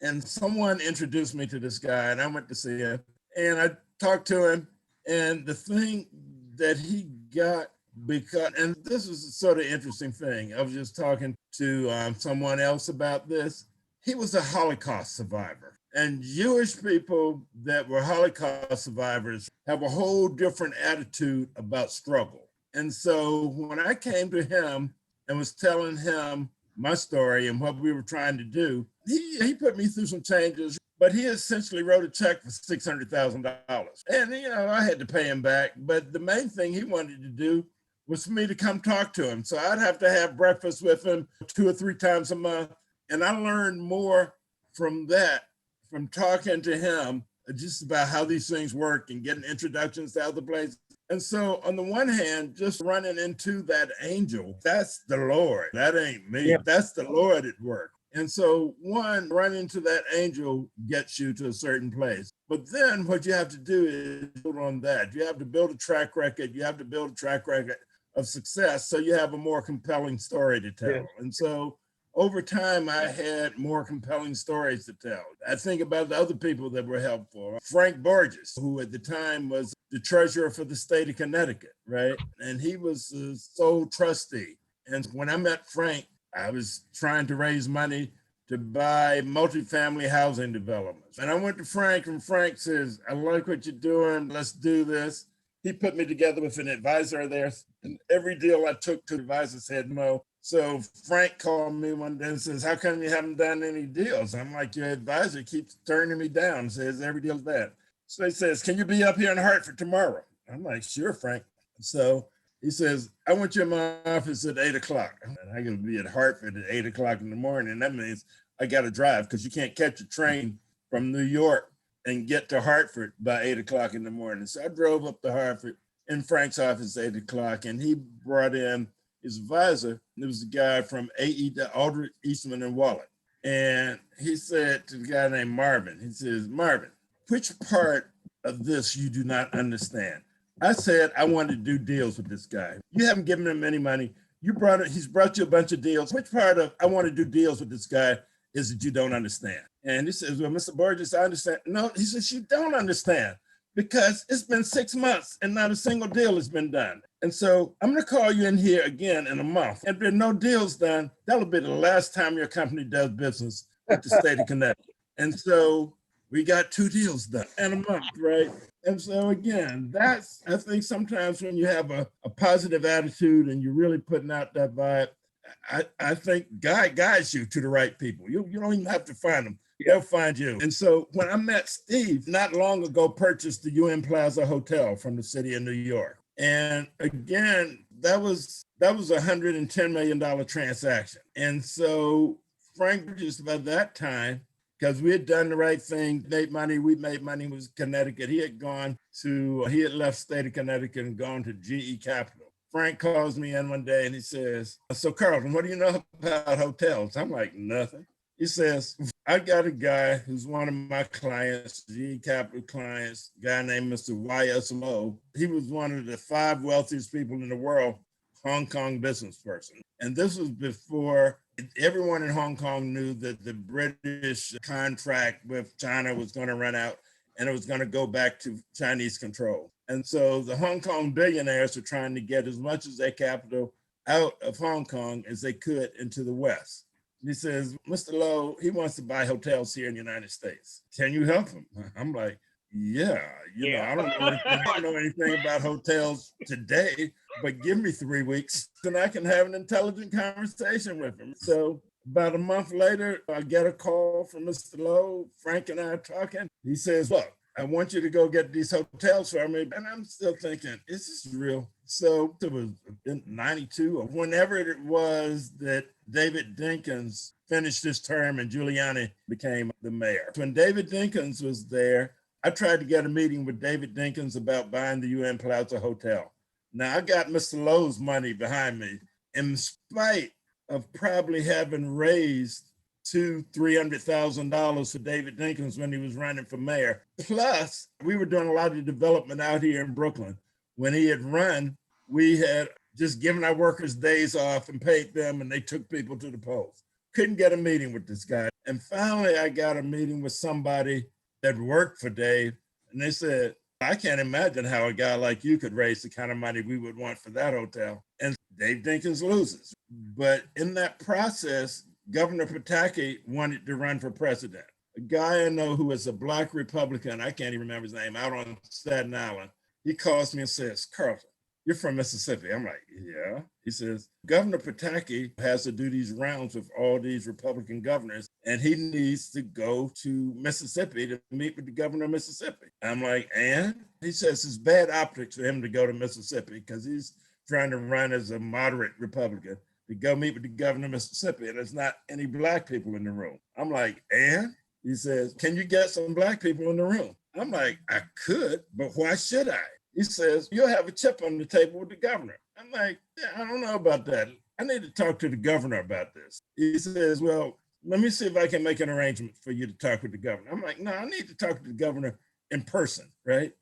And someone introduced me to this guy, and I went to see him, and I talked to him. And the thing that he got, because, and this is a sort of interesting thing, I was just talking to someone else about this. He was a Holocaust survivor. And Jewish people that were Holocaust survivors have a whole different attitude about struggle. And so when I came to him and was telling him my story and what we were trying to do, he put me through some changes. But he essentially wrote a check for $600,000. And, I had to pay him back. But the main thing he wanted to do was for me to come talk to him. So I'd have to have breakfast with him 2 or 3 times a month. And I learned more from that, from talking to him, just about how these things work and getting introductions to other places. And so on the one hand, just running into that angel, that's the Lord. That ain't me. Yeah. That's the Lord at work. And so one, running into that angel gets you to a certain place. But then what you have to do is build on that. You have to build a track record. You have to build a track record of success so you have a more compelling story to tell. Yeah. And so over time, I had more compelling stories to tell. I think about the other people that were helpful. Frank Borges, who at the time was the treasurer for the state of Connecticut, right? And he was the sole trustee. And when I met Frank, I was trying to raise money to buy multifamily housing developments. And I went to Frank, and Frank says, I like what you're doing. Let's do this. He put me together with an advisor there. And every deal I took to the advisor said no. So Frank called me one day and says, how come you haven't done any deals? I'm like, your advisor keeps turning me down, says every deal's bad. So he says, can you be up here in Hartford tomorrow? I'm like, sure, Frank. So he says, I want you in my office at 8 o'clock. And I got to be at Hartford at 8 o'clock in the morning. That means I got to drive because you can't catch a train from New York and get to Hartford by 8 o'clock in the morning. So I drove up to Hartford in Frank's office at 8 o'clock, and he brought in his advisor. It was a guy from AE, Aldrich, Eastman and Wallet. And he said to the guy named Marvin, he says, Marvin, which part of this you do not understand? I said, I wanted to do deals with this guy. You haven't given him any money. He's brought you a bunch of deals. Which part of I want to do deals with this guy is that you don't understand? And he says, well, Mr. Borges, I understand. No, he says, you don't understand because it's been 6 months and not a single deal has been done. And so I'm going to call you in here again in a month. If there are no deals done, that'll be the last time your company does business with the state of Connecticut. And so we got 2 deals done in a month, right? And so again, that's, I think sometimes when you have a positive attitude and you're really putting out that vibe, I think God guides you to the right people. You don't even have to find them. They'll find you. And so when I met Steve, not long ago, purchased the UN Plaza Hotel from the city of New York. And again, that was a $110 million transaction. And so Frank, just about that time, because we had done the right thing, we made money with Connecticut. He had left state of Connecticut and gone to GE Capital. Frank calls me in one day and he says, so Carlton, what do you know about hotels? I'm like, nothing. He says, I got a guy who's one of my clients, GE Capital clients, a guy named Mr. YSMO. He was one of the 5 wealthiest people in the world, Hong Kong business person. And this was before everyone in Hong Kong knew that the British contract with China was going to run out and it was going to go back to Chinese control. And so the Hong Kong billionaires were trying to get as much of their capital out of Hong Kong as they could into the West. And he says, Mr. Lowe, he wants to buy hotels here in the United States. Can you help him? I'm like, yeah, I don't know anything about hotels today, but give me 3 weeks and I can have an intelligent conversation with him. So about a month later, I get a call from Mr. Lowe. Frank and I are talking. He says, look, I want you to go get these hotels for me. And I'm still thinking, is this real? So it was in 92 or whenever it was that David Dinkins finished his term and Giuliani became the mayor. When David Dinkins was there, I tried to get a meeting with David Dinkins about buying the UN Plaza Hotel. Now I got Mr. Lowe's money behind me in spite of probably having raised $300,000 for David Dinkins when he was running for mayor. Plus, we were doing a lot of development out here in Brooklyn. When he had run, we had just given our workers days off and paid them, and they took people to the polls. Couldn't get a meeting with this guy. And finally, I got a meeting with somebody that worked for Dave, and they said, I can't imagine how a guy like you could raise the kind of money we would want for that hotel. And Dave Dinkins loses. But in that process, Governor Pataki wanted to run for president. A guy I know who is a Black Republican, I can't even remember his name, out on Staten Island, he calls me and says, Carlton, you're from Mississippi. I'm like, yeah. He says, Governor Pataki has to do these rounds with all these Republican governors, and he needs to go to Mississippi to meet with the governor of Mississippi. I'm like, and? He says it's bad optics for him to go to Mississippi because he's trying to run as a moderate Republican to go meet with the governor of Mississippi, and there's not any Black people in the room. I'm like, and? He says, can you get some Black people in the room? I'm like, I could, but why should I? He says, you'll have a chip on the table with the governor. I'm like, yeah, I don't know about that. I need to talk to the governor about this. He says, well, let me see if I can make an arrangement for you to talk with the governor. I'm like, no, I need to talk to the governor in person, right?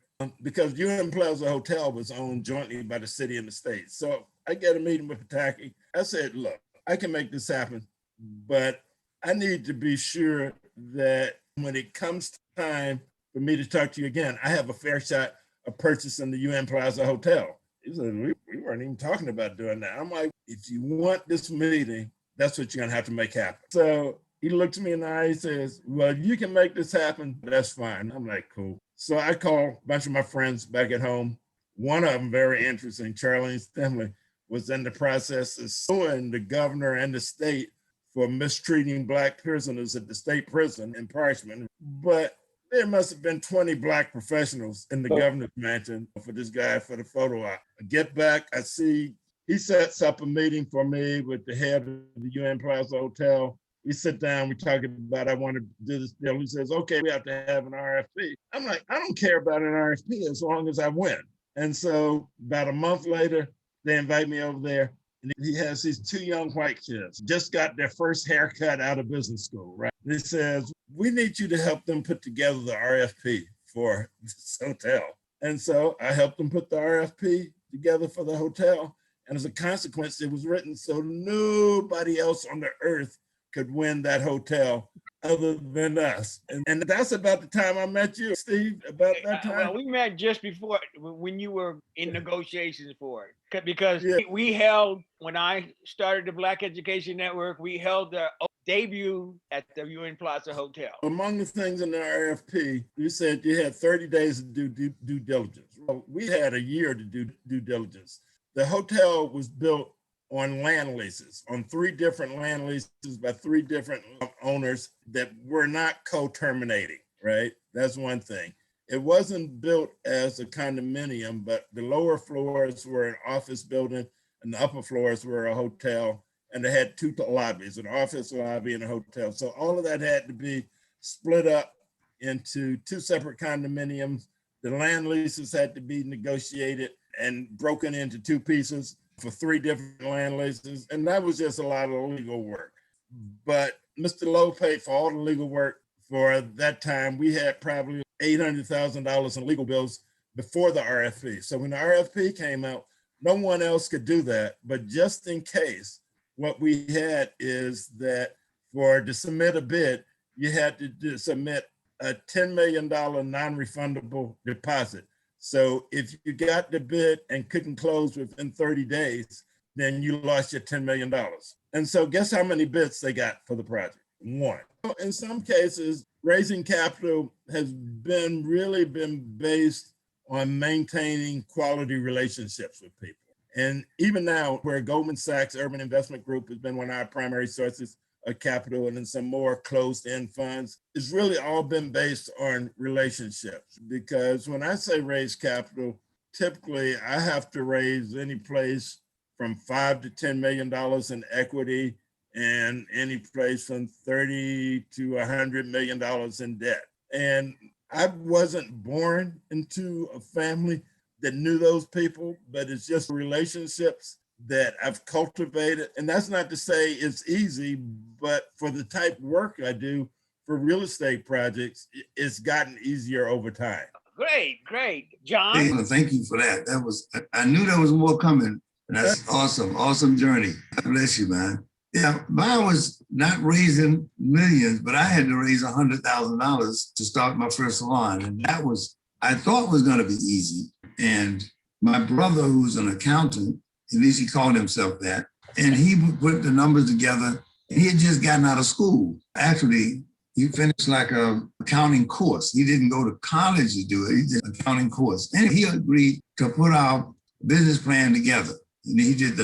Because UN Plaza Hotel was owned jointly by the city and the state. So I get a meeting with Pataki. I said, look, I can make this happen, but I need to be sure that when it comes time for me to talk to you again, I have a fair shot of purchasing the UN Plaza Hotel. He said, we weren't even talking about doing that. I'm like, if you want this meeting, that's what you're gonna have to make happen. So he looked me in the eye, he says, well, you can make this happen, that's fine. I'm like, cool. So I called a bunch of my friends back at home. One of them, very interesting, Charlene Stimley, was in the process of suing the governor and the state for mistreating Black prisoners at the state prison in Parchman. But there must have been 20 Black professionals in the governor's mansion for this guy for the photo op. I get back, I see he sets up a meeting for me with the head of the UN Plaza Hotel. We sit down, we talk about, I want to do this deal. He says, okay, we have to have an RFP. I'm like, I don't care about an RFP as long as I win. And so about a month later, they invite me over there. And he has these two young white kids, just got their first haircut out of business school, right? He says, we need you to help them put together the RFP for this hotel. And so I helped them put the RFP together for the hotel. And as a consequence, it was written so nobody else on the earth could win that hotel other than us. And that's about the time I met you, Steve, about that time. Well, we met just before when you were in negotiations for it. Because we held, when I started the Black Education Network, we held the debut at the UN Plaza Hotel. Among the things in the RFP, you said you had 30 days to do due diligence. Well, we had a year to do due diligence. The hotel was built on land leases, on 3 different land leases by 3 different owners that were not co-terminating, right? That's one thing. It wasn't built as a condominium, but the lower floors were an office building and the upper floors were a hotel, and they had 2 lobbies, an office lobby and a hotel. So all of that had to be split up into 2 separate condominiums. The land leases had to be negotiated and broken into 2 pieces for 3 different land leases. And that was just a lot of legal work. But Mr. Lowe paid for all the legal work for that time. We had probably $800,000 in legal bills before the RFP. So when the RFP came out, no one else could do that. But just in case, what we had is that to submit a bid, you had to submit a $10 million non-refundable deposit. So if you got the bid and couldn't close within 30 days, then you lost your $10 million. And so guess how many bids they got for the project? 1. In some cases, raising capital has really been based on maintaining quality relationships with people. And even now, where Goldman Sachs Urban Investment Group has been one of our primary sources of capital, and then some more closed-end funds, it's really all been based on relationships. Because when I say raise capital, typically I have to raise any place from $5 to $10 million in equity and any place from $30 to $100 million in debt. And I wasn't born into a family that knew those people, but it's just relationships that I've cultivated. And that's not to say it's easy, but for the type of work I do for real estate projects, it's gotten easier over time. Great. John? Hey, thank you for that. I knew there was more coming. That's awesome journey. God bless you, man. Yeah, mine was not raising millions, but I had to raise $100,000 to start my first salon. And that was, I thought was going to be easy. And my brother, who's an accountant, at least he called himself that, and he put the numbers together, and he had just gotten out of school. Actually, he finished like a accounting course. He didn't go to college to do it. He did an accounting course. And he agreed to put our business plan together. And he did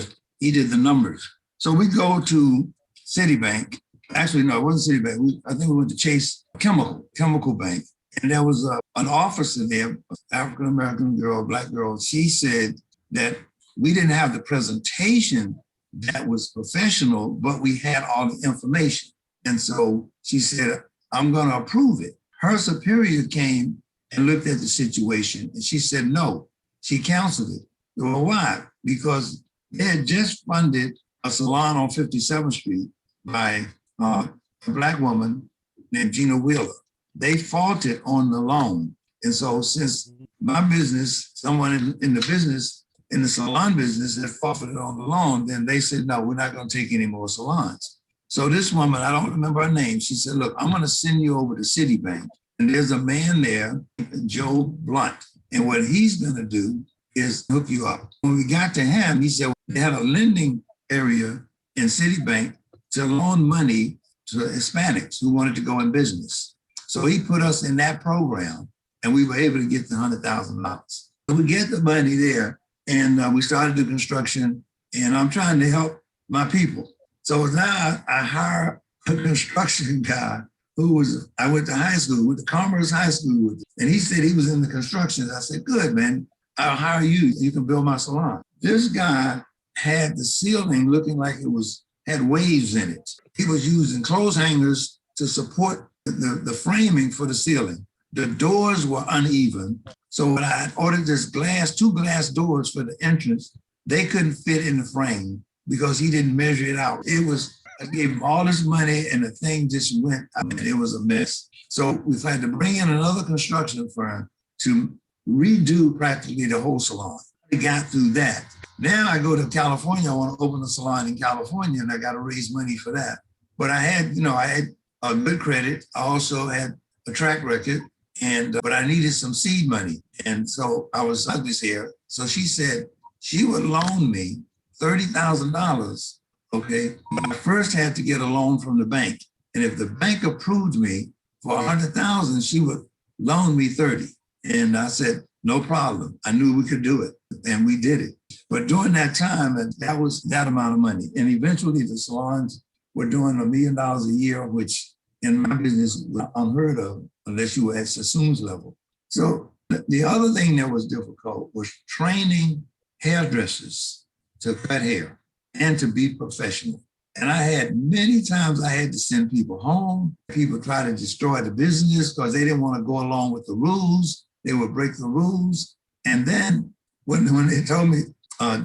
the numbers. So we go to Citibank. Actually, no, it wasn't Citibank. I think we went to Chase Chemical Bank. And there was an officer there, African-American girl, Black girl. She said that we didn't have the presentation that was professional, but we had all the information. And so she said, I'm going to approve it. Her superior came and looked at the situation, and she said, no. She canceled it. Well, why? Because they had just funded a salon on 57th Street by a Black woman named Gina Wheeler. They faulted on the loan. And so since my business, someone in the business, in the salon business had forfeited on the loan, then they said, no, we're not going to take any more salons. So this woman, I don't remember her name, she said, look, I'm going to send you over to Citibank. And there's a man there, Joe Blunt. And what he's going to do is hook you up. When we got to him, he said they had a lending area in Citibank to loan money to Hispanics who wanted to go in business. So he put us in that program, and we were able to get the $100,000. So we get the money there, and we started the construction, and I'm trying to help my people. So now I hire a construction guy I went to high school, went to Commerce High School with, and he said he was in the construction. I said, good, man, I'll hire you. You can build my salon. This guy had the ceiling looking like had waves in it. He was using clothes hangers to support the framing for the ceiling. The doors were uneven. So when I ordered two glass doors for the entrance, they couldn't fit in the frame because he didn't measure it out. I gave him all this money and the thing just went, it was a mess. So we had to bring in another construction firm to redo practically the whole salon. We got through that. Now I go to California, I want to open a salon in California, and I got to raise money for that. But I had a good credit. I also had a track record, but I needed some seed money. And so I was here. So she said she would loan me $30,000. Okay, I first had to get a loan from the bank. And if the bank approved me for $100,000, she would loan me 30. And I said, no problem. I knew we could do it. And we did it. But during that time, that was that amount of money. And eventually the salons were doing $1 million a year, which in my business was unheard of unless you were at Sassoon's level. So the other thing that was difficult was training hairdressers to cut hair and to be professional. And I had many times I had to send people home. People try to destroy the business because they didn't want to go along with the rules. They would break the rules. And then when they told me,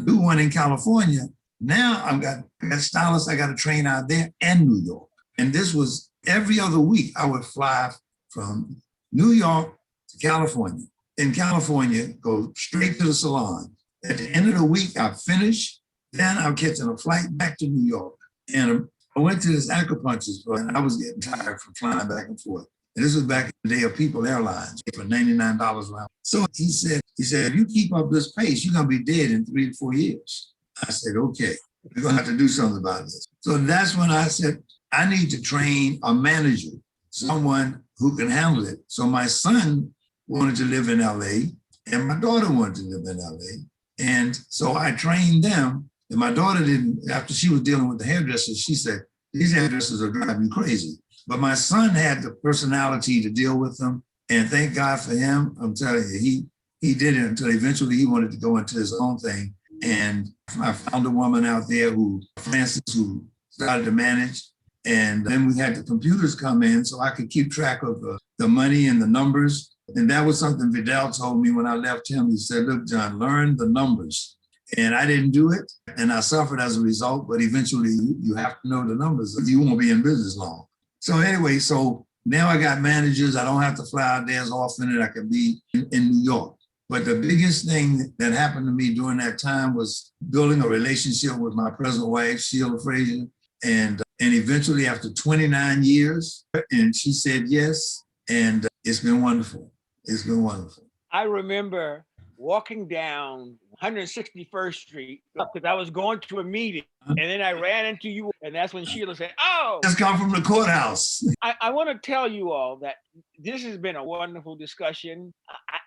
do one in California, now I got stylists I got to train out there and New York. And this was every other week I would fly from New York to California. In California, go straight to the salon. At the end of the week, I finish. Then I'm catching a flight back to New York. And I went to this acupuncturist, and I was getting tired from flying back and forth. And this was back in the day of People Airlines for $99 round. So he said, if you keep up this pace, you're going to be dead in 3 to 4 years. I said, okay, we're going to have to do something about this. So that's when I said, I need to train a manager, someone who can handle it. So my son wanted to live in LA, and my daughter wanted to live in LA. And so I trained them. And my daughter didn't, after she was dealing with the hairdressers, she said, these hairdressers are driving me crazy. But my son had the personality to deal with them. And thank God for him. I'm telling you, he did it until eventually he wanted to go into his own thing. And I found a woman out there Frances, who started to manage. And then we had the computers come in so I could keep track of the money and the numbers. And that was something Vidal told me when I left him. He said, look, John, learn the numbers. And I didn't do it. And I suffered as a result. But eventually you have to know the numbers. You won't be in business long. So anyway, so now I got managers. I don't have to fly out there as often as I can be in New York. But the biggest thing that happened to me during that time was building a relationship with my present wife, Sheila Frazier. And eventually after 29 years, and she said yes. And it's been wonderful. It's been wonderful. I remember walking down 161st Street because I was going to a meeting, and then I ran into you, and that's when Sheila said, oh. Just come from the courthouse. I want to tell you all that this has been a wonderful discussion.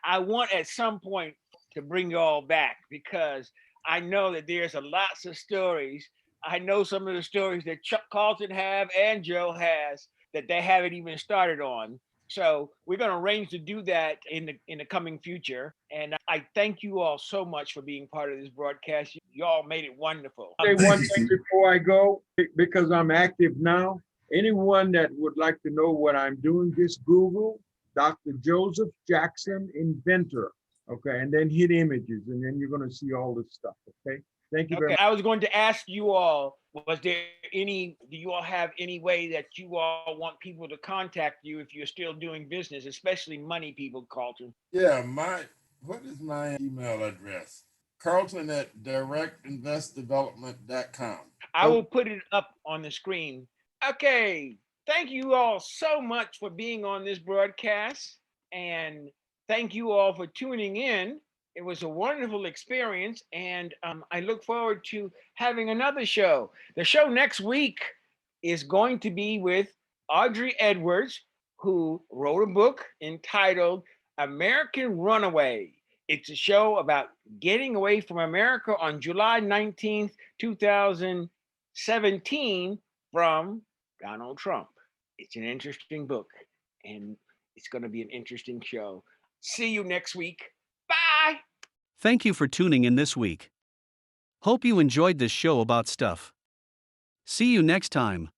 I want at some point to bring you all back because I know that there's lots of stories. I know some of the stories that Chuck Carlton have and Joe has that they haven't even started on. So we're going to arrange to do that in the coming future. And I thank you all so much for being part of this broadcast. You all made it wonderful. Say one thing before I go, because I'm active now. Anyone that would like to know what I'm doing, just Google Dr. Joseph Jackson Inventor. Okay, and then hit images, and then you're going to see all this stuff. Okay, thank you very much. I was going to ask you all, do you all have any way that you all want people to contact you if you're still doing business, especially money people, Carlton? Yeah, what is my email address? Carlton at directinvestdevelopment.com. I will put it up on the screen. Okay, thank you all so much for being on this broadcast, and thank you all for tuning in. It was a wonderful experience, and I look forward to having another show. The show next week is going to be with Audrey Edwards, who wrote a book entitled American Runaway. It's a show about getting away from America on July 19th, 2017 from Donald Trump. It's an interesting book, and it's going to be an interesting show. See you next week. Bye. Thank you for tuning in this week. Hope you enjoyed this show about stuff. See you next time.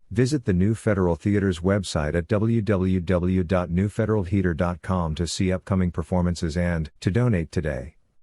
Visit the New Federal Theater's website at www.newfederaltheater.com to see upcoming performances and to donate today.